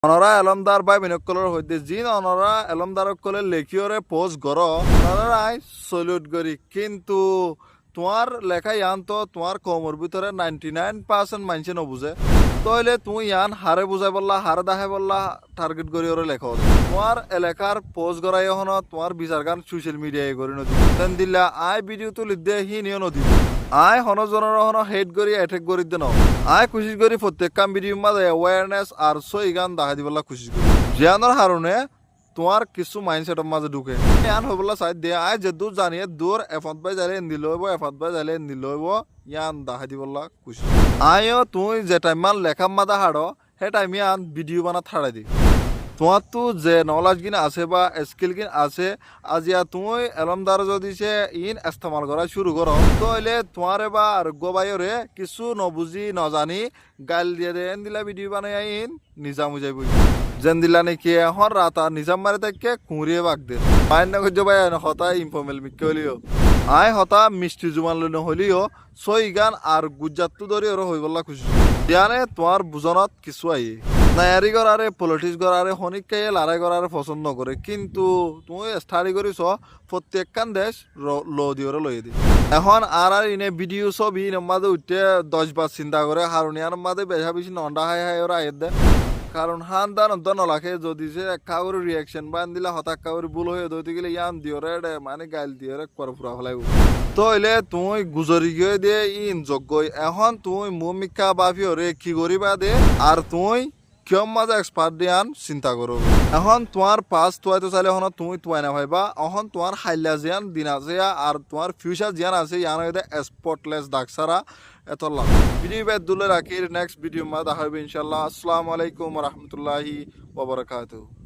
অনরা এলমদার by বিনকলর হইতে জিন অনরা এলমদারক কলে লেখিওরে পোস্ট গর অনরাই সলিউট করি কিন্তু তোমার লেখা ইয়ান তো তোমার কমর ভিতরে 99% মানুষে নবুঝে তইলে তুই ইয়ান হারে বুঝাই বললা হারে দেখাই বললা টার্গেট করি ওরে লেখা তোমার এলাকার পোস্ট করাই হন তোমার বিচার গান সোশ্যাল মিডিয়ায় করি নদী তেন দিলা আই ভিডিও তুলি দে হি নিও নদী আয় হনজনের হন হেড করি অ্যাটাক করি দেন আয় কোশিশ করি প্রত্যেক কাম ভিডিও মাঝে অ্যাওয়ারনেস আর সই গান দেখা দিবলা কোশিশ করি জিয়ানোর হারণে তোমার কিছু মাইন্ডসেটের মাঝে ঢুকে ইয়ান হবলা সাইড দিয়ে আয় যে দূর জানিয়ে দূর এফত বাই যাইলে এন্দি লইব এফত বাই যাইলে এন্দি লইব ইয়ান দেখা দিবলা খুশি আয়ও তুই যে টাইম মান লেখা মাদা হাড়ো সে টাইম ইয়ান ভিডিও বানা থাড়াই দি তোমার তো যে নলেজ গিন আছে বা স্কিল গিন আছে আজিয়া তুই এলমদার যদি সে ইন ইস্তেমাল করা শুরু করো তাহলে তোমার বা আরোগ্য বাইরে কিছু নবুঝি নজানি গাল দিয়ে দেন দিলা ভিডিও বানাই ইন নিজাম যাইব যেন দিলা নাকি এখন রাতা নিজাম মারে তাকে কুঁড়িয়ে বাগ দে মায়ের না করছো ভাই হতা ইনফর্মেল মিক্কে হলিও আয় হতা মিষ্টি জুমান লইন হলিও সই গান আর গুজরাট তো ধরে ওরা হই বললা খুশি দিয়ানে তোমার বুজনত কিছু আই নায়ারি করারে পলিটিক্স করারে হনিককে লড়াই করারে পছন্দ করে কিন্তু তুমি স্টাডি করিস প্রত্যেকখান দেশ লো দিয়ে লই দি এখন আর ইনে ভিডিও ছবি মাঝে উঠে 10 বার চিন্তা করে হারুনিয়ার মাঝে বেশা বেশি নন্ডা হাই হাই ওরা আয়ের দেয় কারণ হান দান নলাখে যদি সে কাউর রিয়াকশন বান দিলা হঠাৎ কাউর ভুল হয়ে দইতে গেলে ইয়ান দিও রে মানে গাইল দিও রে করে পুরা ফেলাই তইলে তুই গুজরি গিয়ে দে ইন যোগ্য এখন তুই মুমিকা বাফিও রে কি করিবা দে আর তুই কিয়ম মাঝে এক্সপার্ট দিয়ান চিন্তা করো এখন তোমার পাস তোয়াইতো চাইলে এখন তুমি তোয়াই না ভাইবা এখন তোমার হাইলা জিয়ান দিন আছে আর তোমার ফিউচার জিয়ান আছে ইয়ান হইতে স্পটলেস ডাকসারা এত লাভ ভিডিও বেদ দুলে রাখি নেক্সট ভিডিও মা দেখা হবে ইনশাআল্লাহ আসসালামু আলাইকুম ওয়া রাহমাতুল্লাহি ওয়া বারাকাতুহু।